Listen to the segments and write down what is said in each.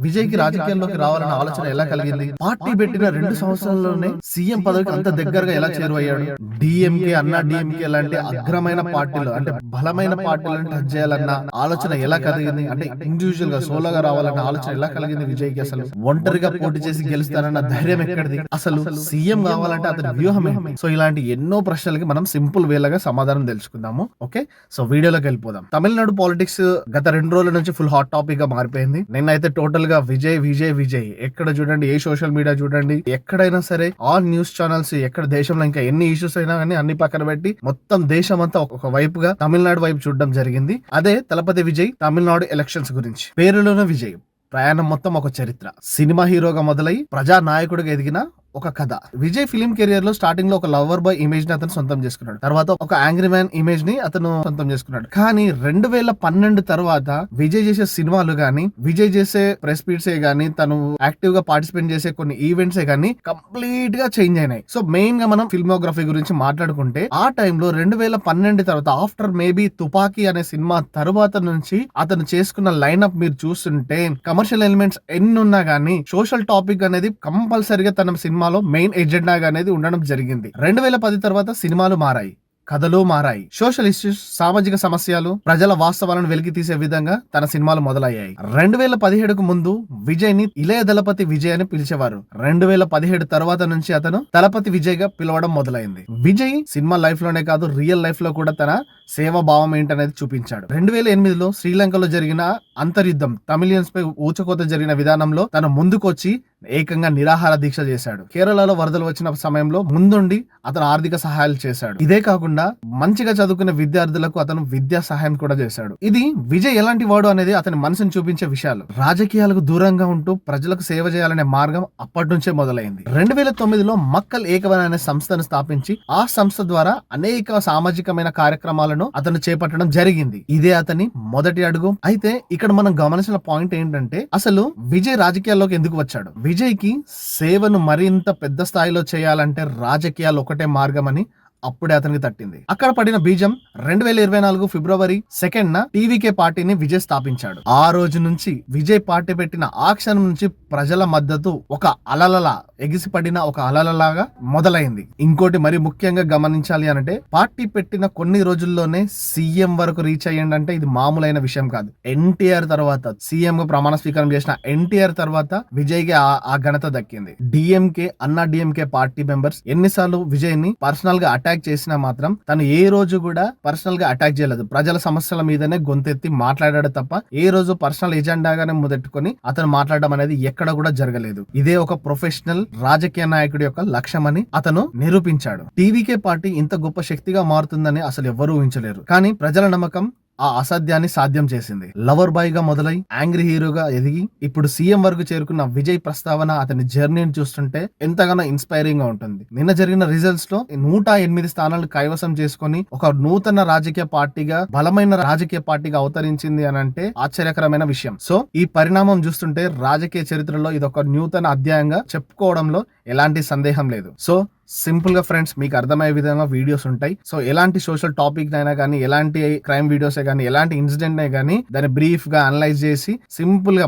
విజయ్ కి రాజకీయాల్లోకి రావాలన్న ఆలోచన ఎలా కలిగింది? పార్టీ పెట్టిన 2 సంవత్సరాల్లోనే సీఎం పదవికి అంత దగ్గరగా ఎలా చేరువయ్యాడు? డిఎంకే, అన్నా డిఎంకే లాంటి అగ్రమైన పార్టీలు అంటే బలమైన పార్టీలను టచ్ చేయాలన్న ఆలోచన ఎలా కలిగింది? అంటే ఇండివిజువల్ గా సోలోగా రావాలన్న ఆలోచన ఎలా కలిగింది విజయ్కి? అసలు ఒంటరిగా పోటీ చేసి గెలుస్తానన్న ధైర్యం ఎక్కడిది? అసలు సీఎం కావాలంటే అతని వ్యూహం ఏంటి? సో ఇలాంటి ఎన్నో ప్రశ్నలకి మనం సింపుల్ వేలాగా సమాధానం తెలుసుకుందాము. ఓకే, సో వీడియోలోకి వెళ్ళిపోదాం. తమిళనాడు పాలిటిక్స్ గత 2 రోజుల నుంచి ఫుల్ హాట్ టాపిక్ గా మారిపోయింది. నిన్నైతే టోటల్ గా విజయ్ విజయ్ విజయ్ ఎక్కడ చూడండి, ఏ సోషల్ మీడియా చూడండి, ఎక్కడైనా సరే ఆల్ న్యూస్ ఛానల్స్, ఎక్కడ దేశంలో ఇంకా ఎన్ని ఇష్యూస్ అయినా కానీ అన్ని పక్కన పెట్టి మొత్తం దేశం అంతా ఒక వైపుగా తమిళనాడు వైపు చూడడం జరిగింది. అదే తలపతి విజయ్ తమిళనాడు ఎలక్షన్స్ గురించి. పేరులోనే విజయ్, ప్రయాణం మొత్తం ఒక చరిత్ర. సినిమా హీరోగా మొదలై ప్రజా నాయకుడిగా ఎదిగిన ఒక కథ. విజయ్ ఫిలిం కెరియర్ లో స్టార్టింగ్ లో ఒక లవర్ బాయ్ ఇమేజ్ ని అతను సొంతం చేసుకున్నాడు. తర్వాత ఒక యాంగ్రీ మ్యాన్ ఇమేజ్ ని అతను సొంతం చేసుకున్నాడు. కానీ 2012 తర్వాత విజయ్ చేసే సినిమాలు గానీ, విజయ్ చేసే ప్రెస్ మీట్స్ గానీ, తను యాక్టివ్ గా పార్టిసిపేట్ చేసే కొన్ని ఈవెంట్స్ గానీ కంప్లీట్ గా చేంజ్ అయినాయి. సో మెయిన్ గా మనం ఫిల్మోగ్రఫీ గురించి మాట్లాడుకుంటే, ఆ టైంలో 2012 తర్వాత ఆఫ్టర్ మేబీ తుపాకీ అనే సినిమా తర్వాత నుంచి అతను చేసుకున్న లైన్అప్ మీరు చూస్తుంటే, కమర్షియల్ ఎలిమెంట్స్ ఎన్ని ఉన్నా గానీ సోషల్ టాపిక్ అనేది కంపల్సరీగా తన సినిమాలో మెయిన్ ఎజెండా అనేది ఉండడం జరిగింది. 2010 తర్వాత సినిమాలు మారాయి, కథలు మారాయి. సోషల్ ఇష్యూస్, సామాజిక సమస్యలు, ప్రజల వాస్తవాలను వెలికి తీసే విధంగా తన సినిమాలు మొదలయ్యాయి. 2017కు ముందు విజయ్ ని ఇళయ దళపతి విజయ్ అని పిలిచేవారు. 2017 తర్వాత నుంచి అతను తలపతి విజయ్ గా పిలవడం మొదలైంది. విజయ్ సినిమా లైఫ్ లోనే కాదు, రియల్ లైఫ్ లో కూడా తన సేవా భావం ఏంటనేది చూపించాడు. 2008లో శ్రీలంకలో జరిగిన అంతర్యుద్ధం, తమిళియన్స్ పై ఊచకోత జరిగిన విధానంలో తన ముందుకొచ్చి ఏకంగా నిరాహార దీక్ష చేశాడు. కేరళలో వరదలు వచ్చిన సమయంలో ముందుండి అతను ఆర్థిక సహాయాలు చేశాడు. ఇదే కాకుండా మంచిగా చదువుకున్న విద్యార్థులకు అతను విద్యా సహాయం కూడా చేశాడు. ఇది విజయ్ ఎలాంటి వాడు అనేది అతని మనసును చూపించే విషయాలు. రాజకీయాలకు దూరంగా ఉంటూ ప్రజలకు సేవ చేయాలనే మార్గం అప్పటి నుంచే మొదలైంది. 2009లో మక్కల్ ఏకవన్ అనే సంస్థను స్థాపించి ఆ సంస్థ ద్వారా అనేక సామాజికమైన కార్యక్రమాలను అతను చేపట్టడం జరిగింది. ఇదే అతని మొదటి అడుగు. అయితే ఇక్కడ మనం గమనించిన పాయింట్ ఏంటంటే, అసలు విజయ్ రాజకీయాల్లోకి ఎందుకు వచ్చాడు? విజయ్ కి సేవను మరింత పెద్ద స్థాయిలో చేయాలంటే రాజకీయాలు ఒకటే మార్గం అని అప్పుడే అతనికి తట్టింది. అక్కడ పడిన బీజం 2024 ఫిబ్రవరి 2న టీవీకే పార్టీని విజయ్ స్థాపించాడు. ఆ రోజు నుంచి విజయ్ పార్టీ పెట్టిన ఆ క్షణం నుంచి ప్రజల మద్దతు ఒక అలలలా ఎగిసిపడిన ఒక అలలలాగా మొదలైంది. ఇంకోటి మరి ముఖ్యంగా గమనించాలి అంటే, పార్టీ పెట్టిన కొన్ని రోజుల్లోనే సీఎం వరకు రీచ్ అయ్యండి అంటే ఇది మామూలైన విషయం కాదు. ఎన్టీఆర్ తర్వాత సీఎం గా ప్రమాణ స్వీకారం చేసిన ఎన్టీఆర్ తర్వాత విజయ్ కి ఆ ఘనత దక్కింది. డిఎంకే, అన్నా డిఎంకే పార్టీ మెంబర్స్ ఎన్నిసార్లు విజయ్ ని పర్సనల్ గా అటాక్ చేసినా మాత్రం తను ఏ రోజు కూడా పర్సనల్ గా అటాక్ చేయలేదు. ప్రజల సమస్యల మీదనే గొంతెత్తి మాట్లాడాడు తప్ప ఏ రోజు పర్సనల్ ఎజెండాగానే మొదట్టుకొని అతను మాట్లాడడం అనేది ఎక్కడ కూడా జరగలేదు. ఇదే ఒక ప్రొఫెషనల్ రాజకీయ నాయకుడి యొక్క లక్ష్యం అని అతను నిరూపించాడు. టీవీకే పార్టీ ఇంత గొప్ప శక్తిగా మారుతుందని అసలు ఎవ్వరూ ఊహించలేరు. కానీ ప్రజల నమ్మకం ఆ అసాధ్యాన్ని సాధ్యం చేసింది. లవర్ బాయ్ గా మొదలై యాంగ్రీ హీరోగా ఎదిగి ఇప్పుడు సీఎం వరకు చేరుకున్న విజయ్ ప్రస్తావన, అతని జర్నీని చూస్తుంటే ఎంతగానో ఇన్స్పైరింగ్ గా ఉంటుంది. నిన్న జరిగిన రిజల్ట్స్ లో 108 స్థానాలు కైవసం చేసుకుని ఒక నూతన రాజకీయ పార్టీగా, బలమైన రాజకీయ పార్టీగా అవతరించింది అని అంటే ఆశ్చర్యకరమైన విషయం. సో ఈ పరిణామం చూస్తుంటే రాజకీయ చరిత్రలో ఇది ఒక నూతన అధ్యాయంగా చెప్పుకోవడంలో ఎలాంటి సందేహం లేదు. సో సింపుల్ గా ఫ్రెండ్స్, మీకు అర్థమయ్యే విధంగా వీడియోస్ ఉంటాయి. సో ఎలాంటి సోషల్ టాపిక్ అయినా కానీ, ఎలాంటి క్రైమ్ వీడియోస్ కానీ, ఎలాంటి ఇన్సిడెంట్ కానీ దాన్ని బ్రీఫ్ గా అనలైజ్ చేసి సింపుల్ గా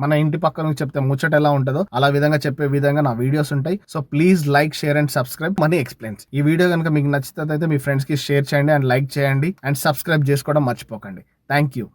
మన ఇంటి పక్కన చెప్తే ముచ్చట ఎలా ఉంటుందో అలా విధంగా చెప్పే విధంగా నా వీడియోస్ ఉంటాయి. So please like, share and subscribe money explains. ఈ వీడియో కనుక మీకు నచ్చితే మీ ఫ్రెండ్స్ కి షేర్ చేయండి అండ్ లైక్ చేయండి అండ్ సబ్స్క్రైబ్ చేసుకోవడం మర్చిపోకండి. Thank you.